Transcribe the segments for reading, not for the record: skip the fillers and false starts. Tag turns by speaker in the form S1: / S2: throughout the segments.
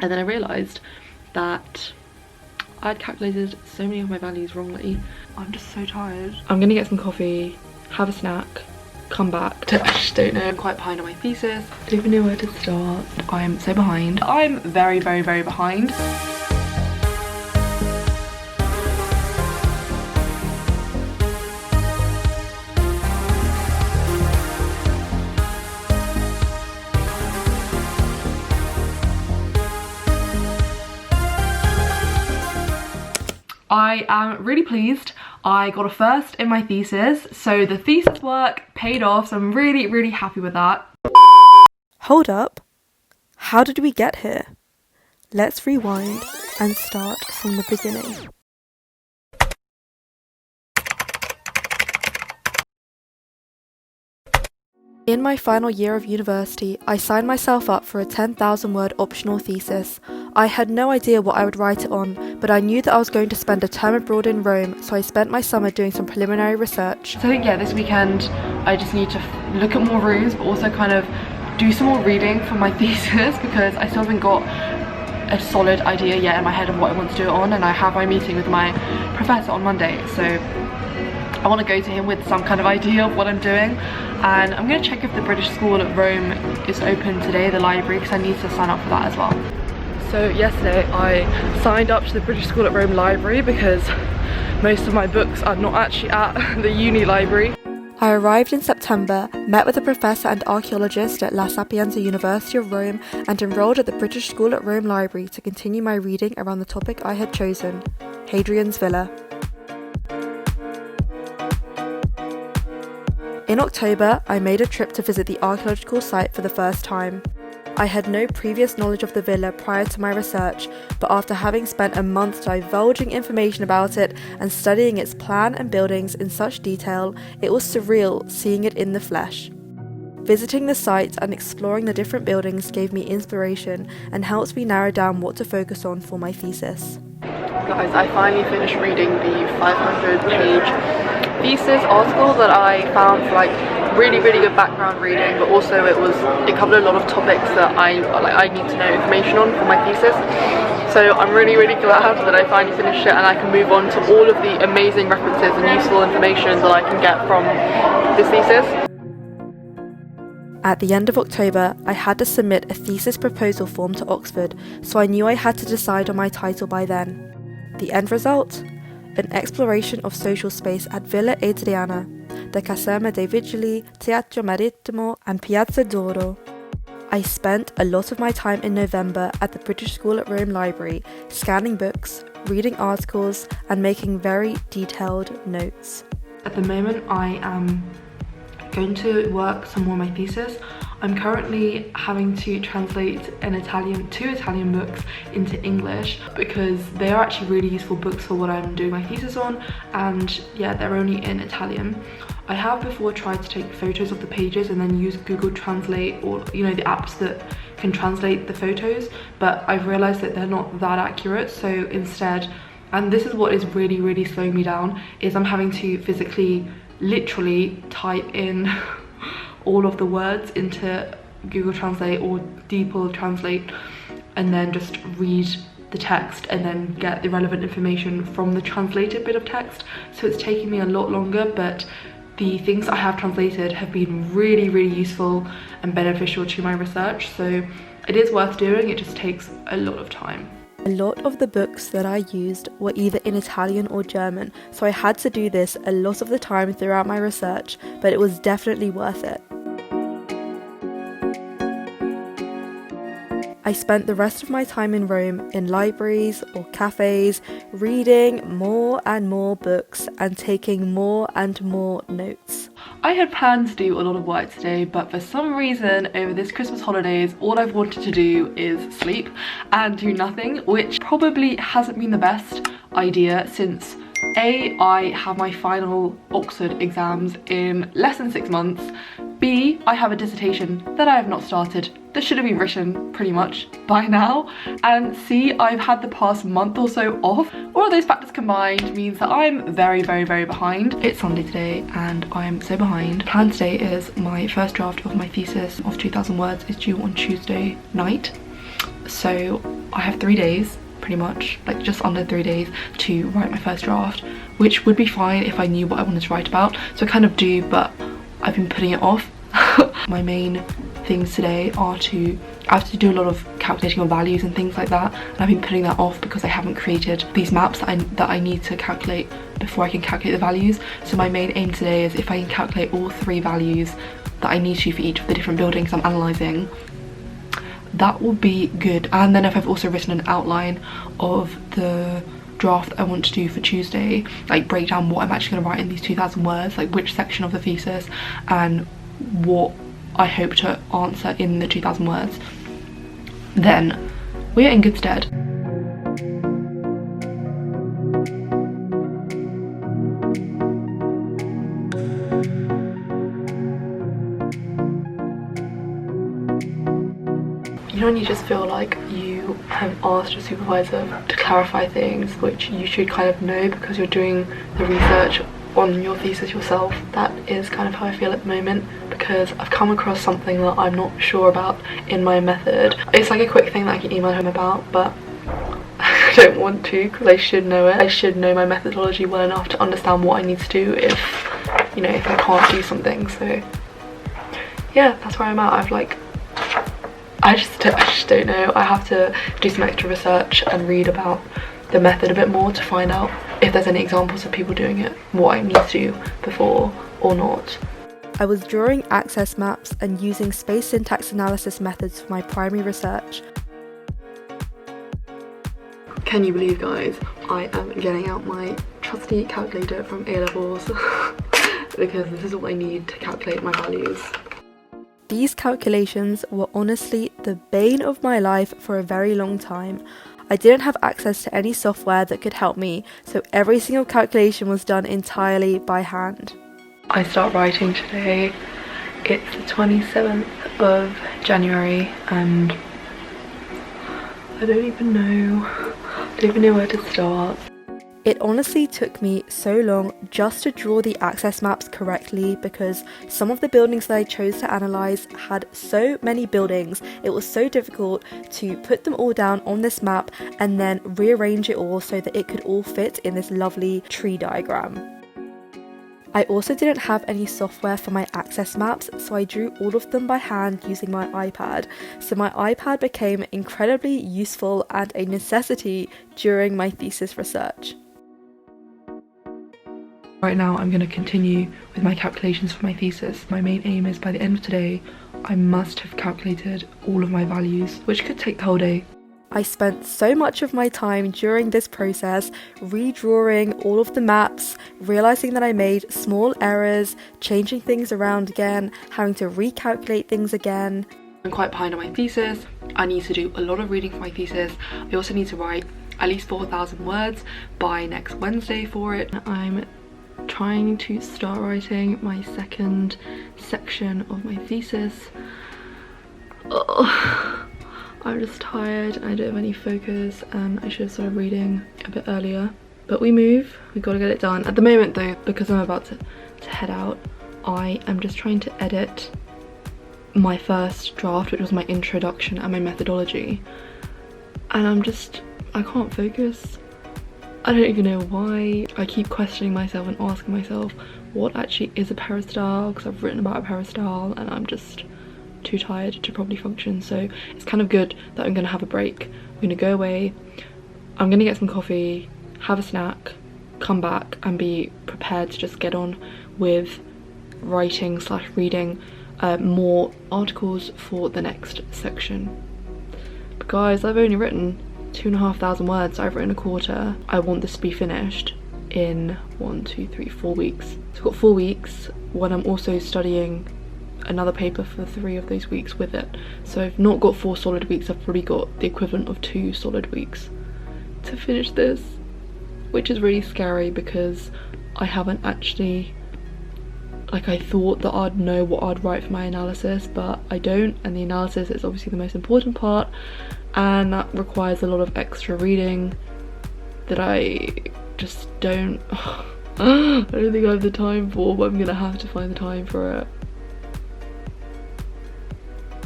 S1: And then I realised that I'd calculated so many of my values wrongly. I'm just so tired. I'm gonna get some coffee, have a snack, come back. I just don't know. I'm quite behind on my thesis. I don't even know where to start. I'm so behind. I'm very, very, very behind. I am really pleased. I got a first in my thesis, so the thesis work paid off, so I'm really, really happy with that.
S2: Hold up. How did we get here? Let's rewind and start from the beginning. In my final year of university, I signed myself up for a 10,000 word optional thesis. I had no idea what I would write it on, but I knew that I was going to spend a term abroad in Rome, so I spent my summer doing some preliminary research.
S1: So I think, yeah, this weekend I just need to look at more rooms, but also kind of do some more reading for my thesis, because I still haven't got a solid idea yet in my head of what I want to do it on, and I have my meeting with my professor on Monday, so I want to go to him with some kind of idea of what I'm doing. And I'm going to check if the British School at Rome is open today, the library, because I need to sign up for that as well. So yesterday I signed up to the British School at Rome library because most of my books are not actually at the uni library.
S2: I arrived in September, met with a professor and archaeologist at La Sapienza University of Rome, and enrolled at the British School at Rome library to continue my reading around the topic I had chosen, Hadrian's Villa. In October, I made a trip to visit the archaeological site for the first time. I had no previous knowledge of the villa prior to my research, but after having spent a month divulging information about it and studying its plan and buildings in such detail, it was surreal seeing it in the flesh. Visiting the site and exploring the different buildings gave me inspiration and helped me narrow down what to focus on for my thesis.
S1: Guys, I finally finished reading the 500-page thesis article that I found for like really good background reading, but also it covered a lot of topics that I need to know information on for my thesis. So I'm really glad that I finally finished it and I can move on to all of the amazing references and useful information that I can get from this thesis.
S2: At the end of October, I had to submit a thesis proposal form to Oxford, so I knew I had to decide on my title by then. The end result? An exploration of social space at Villa Adriana, the Caserma dei Vigili, Teatro Marittimo and Piazza d'Oro. I spent a lot of my time in November at the British School at Rome library, scanning books, reading articles and making very detailed notes.
S1: At the moment I am going to work some more on my thesis. I'm currently having to translate two Italian books into English because they are actually really useful books for what I'm doing my thesis on, and yeah, they're only in Italian. I have before tried to take photos of the pages and then use Google Translate, or the apps that can translate the photos, but I've realized that they're not that accurate. So instead, and this is what is really slowing me down, is I'm having to physically literally type in all of the words into Google Translate or DeepL Translate and then just read the text and then get the relevant information from the translated bit of text. So it's taking me a lot longer, but the things I have translated have been really useful and beneficial to my research, so it is worth doing. It just takes a lot of time.
S2: A lot of the books that I used were either in Italian or German, so I had to do this a lot of the time throughout my research, but it was definitely worth it. I spent the rest of my time in Rome in libraries or cafes, reading more and more books and taking more and more notes.
S1: I had planned to do a lot of work today, but for some reason over this Christmas holidays all I've wanted to do is sleep and do nothing, which probably hasn't been the best idea since A, I have my final Oxford exams in less than 6 months, B, I have a dissertation that I have not started that should have been written pretty much by now, and C, I've had the past month or so off. All of those factors combined means that I'm very behind. It's Sunday today and I'm so behind. Plan today is my first draft of my thesis of 2,000 words is due on Tuesday night. So I have 3 days, pretty much, like just under 3 days to write my first draft, which would be fine if I knew what I wanted to write about. So I kind of do, but I've been putting it off. My main things today are I have to do a lot of calculating on values and things like that, and I've been putting that off because I haven't created these maps that I need to calculate before I can calculate the values. So my main aim today is if I can calculate all 3 values that I need to for each of the different buildings I'm analysing, that will be good. And then if I've also written an outline of the draft I want to do for Tuesday, like break down what I'm actually going to write in these 2,000 words, like which section of the thesis and what I hope to answer in the 2,000 words, then we're in good stead. You know when you just feel like you have asked your supervisor to clarify things which you should kind of know because you're doing the research on your thesis yourself? That is kind of how I feel at the moment, because I've come across something that I'm not sure about in my method. It's like a quick thing that I can email him about, but I don't want to because I should know it. I should know my methodology well enough to understand what I need to do if, you know, if I can't do something. So yeah, that's where I'm at. I just don't know. I have to do some extra research and read about the method a bit more to find out if there's any examples of people doing it, what I need to do before or not.
S2: I was drawing access maps and using space syntax analysis methods for my primary research.
S1: Can you believe, guys, I am getting out my trusty calculator from A-levels because this is what I need to calculate my values.
S2: These calculations were honestly the bane of my life for a very long time. I didn't have access to any software that could help me, so every single calculation was done entirely by hand.
S1: I start writing today. It's the 27th of January and I don't even know where to start.
S2: It honestly took me so long just to draw the access maps correctly because some of the buildings that I chose to analyse had so many buildings. It was so difficult to put them all down on this map and then rearrange it all so that it could all fit in this lovely tree diagram. I also didn't have any software for my access maps, so I drew all of them by hand using my iPad. So my iPad became incredibly useful and a necessity during my thesis research.
S1: Right now I'm going to continue with my calculations for my thesis. My main aim is by the end of today I must have calculated all of my values, which could take the whole day.
S2: I spent so much of my time during this process redrawing all of the maps, realising that I made small errors, changing things around again, having to recalculate things again.
S1: I'm quite behind on my thesis. I need to do a lot of reading for my thesis. I also need to write at least 4,000 words by next Wednesday for it. I'm trying to start writing my second section of my thesis. I'm just tired and I don't have any focus and I should have started reading a bit earlier. But we gotta get it done. At the moment though, because I'm about to head out, I am just trying to edit my first draft, which was my introduction and my methodology. And I can't focus. I don't even know why. I keep questioning myself and asking myself what actually is a peristyle, because I've written about a peristyle and I'm just too tired to properly function. So it's kind of good that I'm gonna have a break. I'm gonna go away, I'm gonna get some coffee, have a snack, come back and be prepared to just get on with writing / reading more articles for the next section. But guys, I've only written 2,500 words. I've written a quarter. I want this to be finished in 4 weeks. So I've got 4 weeks when I'm also studying another paper for 3 of those weeks with it. So I've not got 4 solid weeks, I've probably got the equivalent of 2 solid weeks to finish this, which is really scary because I haven't actually, like, I thought that I'd know what I'd write for my analysis, but I don't, and the analysis is obviously the most important part and that requires a lot of extra reading that I just don't I don't think I have the time for, but I'm gonna have to find the time for it.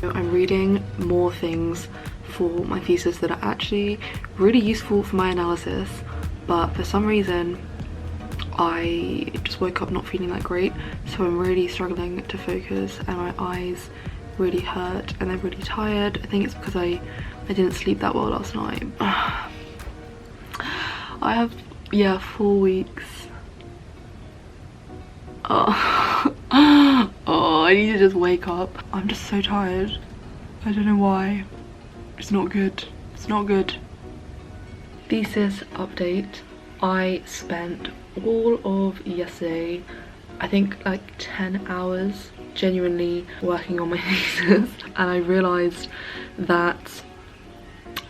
S1: I'm reading more things for my thesis that are actually really useful for my analysis, but for some reason I just woke up not feeling that great, so I'm really struggling to focus and my eyes really hurt and they're really tired. I think it's because I didn't sleep that well last night. I have, yeah, 4 weeks. Oh. Oh, I need to just wake up. I'm just so tired. I don't know why. It's not good. It's not good. Thesis update. I spent all of yesterday, I think like 10 hours genuinely working on my thesis, and I realised that,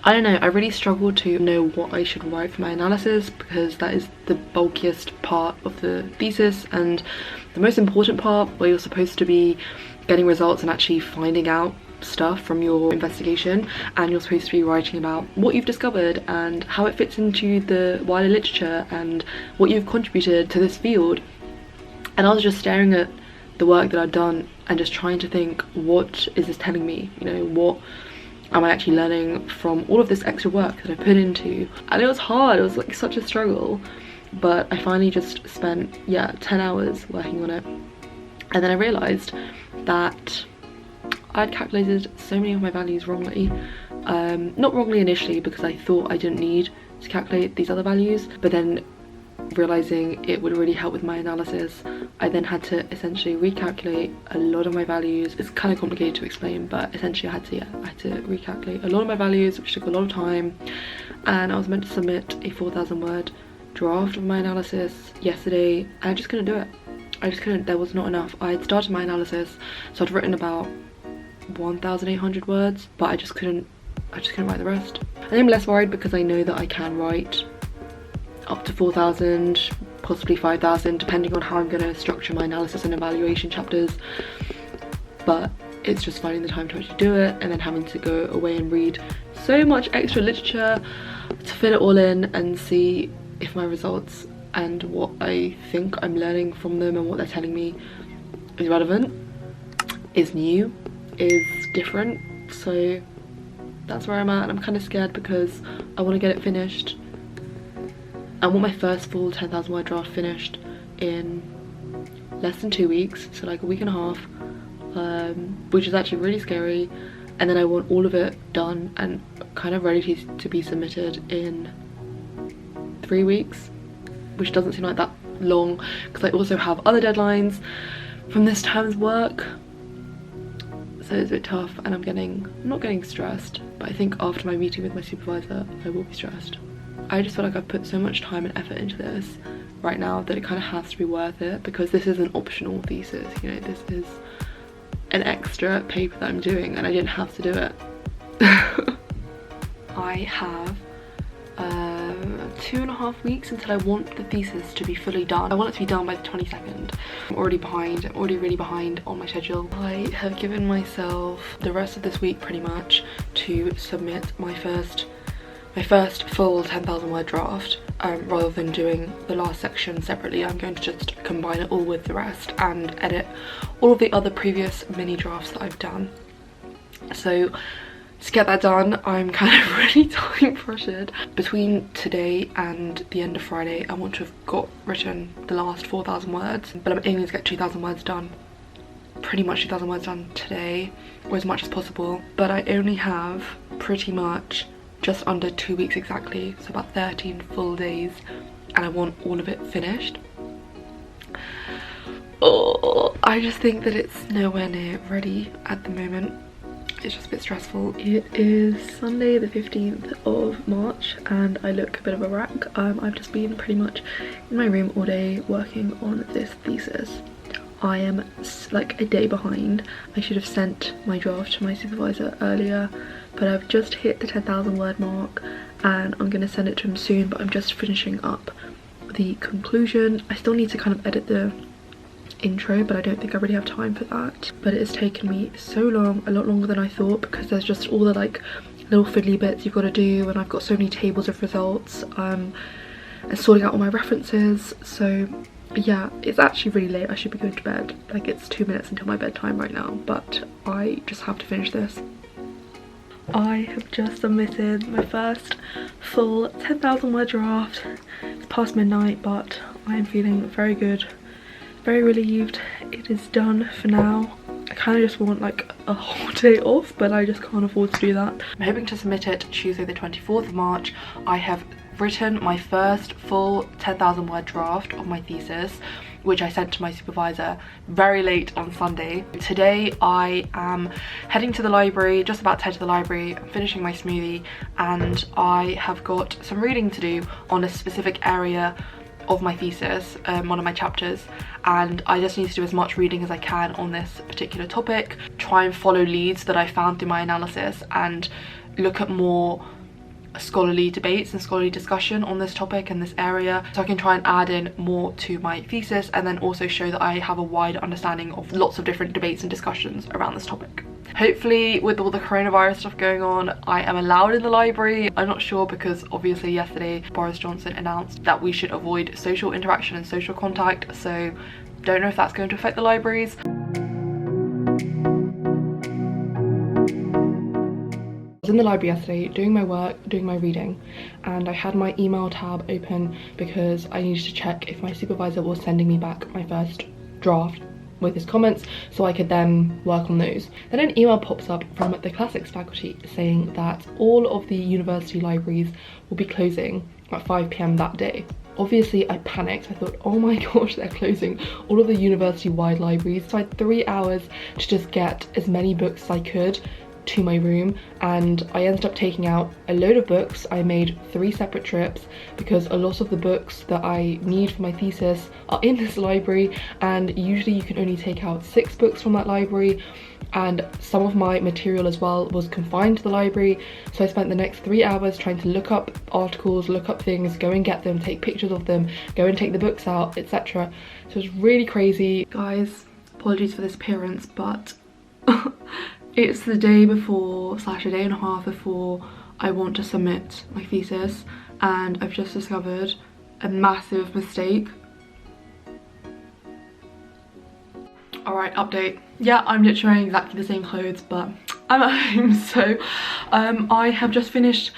S1: I don't know, I really struggled to know what I should write for my analysis, because that is the bulkiest part of the thesis and the most important part, where you're supposed to be getting results and actually finding out stuff from your investigation, and you're supposed to be writing about what you've discovered and how it fits into the wider literature and what you've contributed to this field. And I was just staring at the work that I'd done and just trying to think, what is this telling me? You know, what am I actually learning from all of this extra work that I put into? And it was hard, it was like such a struggle, but I finally just spent, yeah, 10 hours working on it. And then I realised that I'd calculated so many of my values wrongly. Not wrongly initially, because I thought I didn't need to calculate these other values, but then realising it would really help with my analysis, I then had to essentially recalculate a lot of my values. It's kind of complicated to explain, but essentially I had to recalculate a lot of my values, which took a lot of time, and I was meant to submit a 4,000 word draft of my analysis yesterday, and I just couldn't do it. I just couldn't. There was not enough. I had started my analysis, so I'd written about 1,800 words, but I just couldn't write the rest. I think I'm less worried because I know that I can write up to 4,000, possibly 5,000, depending on how I'm going to structure my analysis and evaluation chapters, but it's just finding the time to actually do it, and then having to go away and read so much extra literature to fit it all in and see if my results and what I think I'm learning from them and what they're telling me is relevant, is new, is different. So that's where I'm at, and I'm kind of scared because I want to get it finished. I want my first full 10,000 word draft finished in less than 2 weeks, so like a week and a half, which is actually really scary. And then I want all of it done and kind of ready to be submitted in 3 weeks, which doesn't seem like that long because I also have other deadlines from this term's work. So it's a bit tough, and I'm not getting stressed, but I think after my meeting with my supervisor I will be stressed. I just feel like I've put so much time and effort into this right now that it kind of has to be worth it, because this is an optional thesis, you know, this is an extra paper that I'm doing and I didn't have to do it. I have 2.5 weeks until I want the thesis to be fully done. I want it to be done by the 22nd. I'm already behind. I'm already really behind on my schedule. I have given myself the rest of this week pretty much to submit my first full 10,000 word draft. Rather than doing the last section separately, I'm going to just combine it all with the rest and edit all of the other previous mini drafts that I've done. So to get that done, I'm kind of really time pressured. Between today and the end of Friday, I want to have got written the last 4,000 words, but I'm aiming to get 2,000 words done. Pretty much 2,000 words done today, or as much as possible. But I only have pretty much just under 2 weeks exactly, so about 13 full days, and I want all of it finished. Oh, I just think that it's nowhere near ready at the moment. It's just a bit stressful. It is Sunday the 15th of March and I look a bit of a wreck. I've just been pretty much in my room all day working on this thesis. I am like a day behind. I should have sent my draft to my supervisor earlier, but I've just hit the 10,000 word mark and I'm going to send it to him soon, but I'm just finishing up the conclusion. I still need to kind of edit the intro, but I don't think I really have time for that. But it has taken me so long, a lot longer than I thought, because there's just all the like little fiddly bits you've got to do, and I've got so many tables of results and sorting out all my references. So yeah, it's actually really late. I should be going to bed. Like, it's 2 minutes until my bedtime right now, but I just have to finish this. I have just submitted my first full 10,000 word draft. It's past midnight, but I am feeling very good, very relieved. It is done for now. I kind of just want like a whole day off, but I just can't afford to do that. I'm hoping to submit it Tuesday the 24th of March. I have written my first full 10,000 word draft of my thesis, which I sent to my supervisor very late on Sunday. Today I am heading to the library, just about to head to the library. I'm finishing my smoothie and I have got some reading to do on a specific area of my thesis, one of my chapters, and I just need to do as much reading as I can on this particular topic, try and follow leads that I found through my analysis and look at more scholarly debates and scholarly discussion on this topic and this area, so I can try and add in more to my thesis and then also show that I have a wider understanding of lots of different debates and discussions around this topic. Hopefully, with all the coronavirus stuff going on, I am allowed in the library. I'm not sure because obviously yesterday Boris Johnson announced that we should avoid social interaction and social contact, so don't know if that's going to affect the libraries. I was in the library yesterday doing my work, doing my reading, and I had my email tab open because I needed to check if my supervisor was sending me back my first draft with his comments so I could then work on those. Then an email pops up from the classics faculty saying that all of the university libraries will be closing at 5 p.m. that day. Obviously I panicked. I thought, oh my gosh, they're closing all of the university-wide libraries. So I had 3 hours to just get as many books as I could to my room, and I ended up taking out a load of books. I made 3 separate trips because a lot of the books that I need for my thesis are in this library, and usually you can only take out 6 books from that library, and some of my material as well was confined to the library. So I spent the next 3 hours trying to look up articles, look up things, go and get them, take pictures of them, go and take the books out, etc. So it was really crazy. Guys, apologies for this appearance, but it's the day before / a day and a half before I want to submit my thesis, and I've just discovered a massive mistake. Alright, update. Yeah, I'm literally wearing exactly the same clothes, but I'm at home. So I have just finished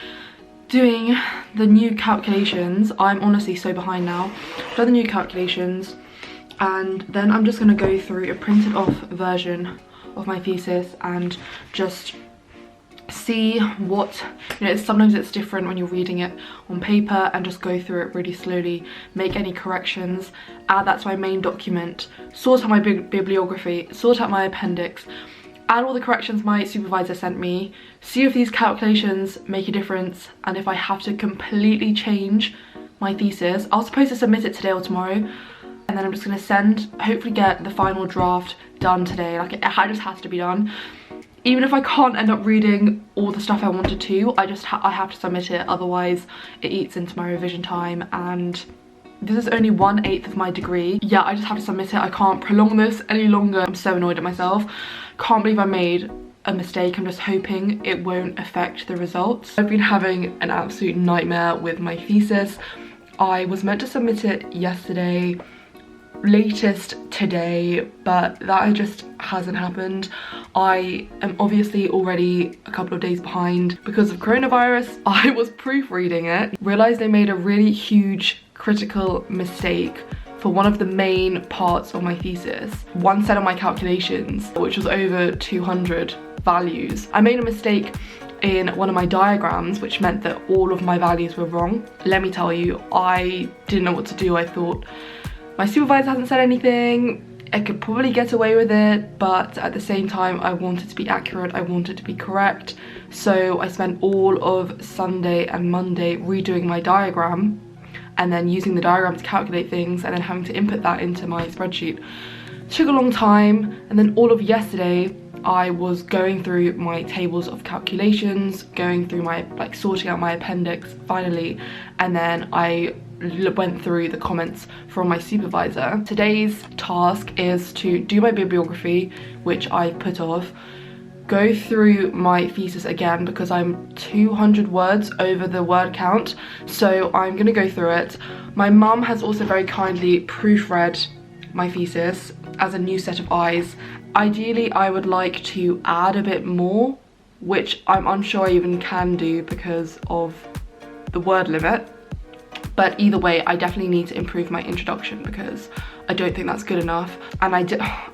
S1: doing the new calculations. I'm honestly so behind now. I've done the new calculations, and then I'm just going to go through a printed off version of my thesis and just see what, you know, sometimes it's different when you're reading it on paper, and just go through it really slowly, make any corrections, add that to my main document, sort out my bibliography, sort out my appendix, add all the corrections my supervisor sent me, see if these calculations make a difference, and if I have to completely change my thesis. I was supposed to submit it today or tomorrow, and then I'm just going to send, hopefully get the final draft done today. Like, it just has to be done. Even if I can't end up reading all the stuff I wanted to, I have to submit it, otherwise it eats into my revision time, and this is only 1/8 of my degree. Yeah, I just have to submit it. I can't prolong this any longer. I'm so annoyed at myself. Can't believe I made a mistake. I'm just hoping it won't affect the results. I've been having an absolute nightmare with my thesis. I was meant to submit it yesterday, latest today, but that just hasn't happened. I am obviously already a couple of days behind because of coronavirus. I was proofreading it, realized I made a really huge critical mistake for one of the main parts of my thesis. One set of my calculations, which was over 200 values. I made a mistake in one of my diagrams, which meant that all of my values were wrong. Let me tell you, I didn't know what to do. I thought, my supervisor hasn't said anything, I could probably get away with it, but at the same time I wanted to be accurate, I wanted to be correct. So I spent all of Sunday and Monday redoing my diagram, and then using the diagram to calculate things, and then having to input that into my spreadsheet. It took a long time, and then all of yesterday I was going through my tables of calculations, going through my, like, sorting out my appendix finally, and then I went through the comments from my supervisor. Today's task is to do my bibliography, which I put off, go through my thesis again because I'm 200 words over the word count, so I'm gonna go through it. My mum has also very kindly proofread my thesis as a new set of eyes. Ideally, I would like to add a bit more which I'm unsure I even can do because of the word limit. But either way, I definitely need to improve my introduction because I don't think that's good enough. And I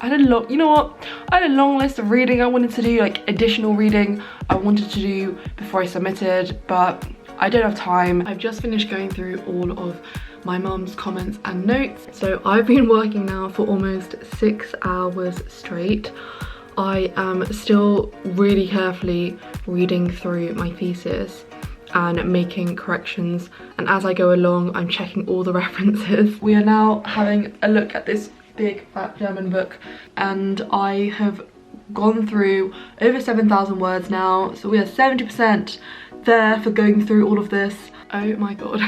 S1: had a lot, you know what? I had a long list of reading I wanted to do, like additional reading I wanted to do before I submitted, but I don't have time. I've just finished going through all of my mum's comments and notes. So I've been working now for almost 6 hours straight. I am still really carefully reading through my thesis and making corrections, and as I go along I'm checking all the references. We are now having a look at this big fat German book, and I have gone through over 7,000 words now, so we are 70% there for going through all of this. Oh my god.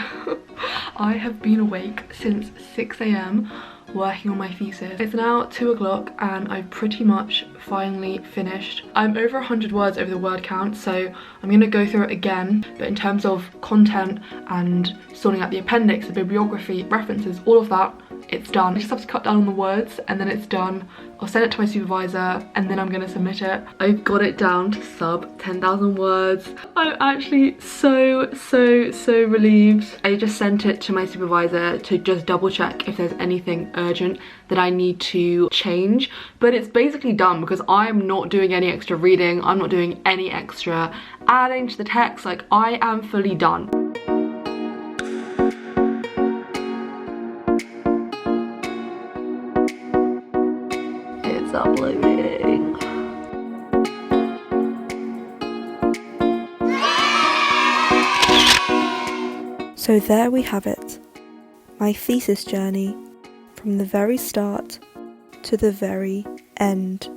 S1: I have been awake since 6 AM working on my thesis. It's now 2 o'clock and I've pretty much finally finished. I'm over 100 words over the word count, so I'm gonna go through it again, but in terms of content and sorting out the appendix, the bibliography, references, all of that, it's done. I just have to cut down on the words and then it's done. I'll send it to my supervisor and then I'm gonna submit it. I've got it down to sub 10,000 words. I'm actually so relieved. I just sent it to my supervisor to just double check if there's anything urgent that I need to change, but it's basically done because I'm not doing any extra reading, I'm not doing any extra adding to the text, like I am fully done. It's uploading.
S2: So there we have it, my thesis journey from the very start to the very end.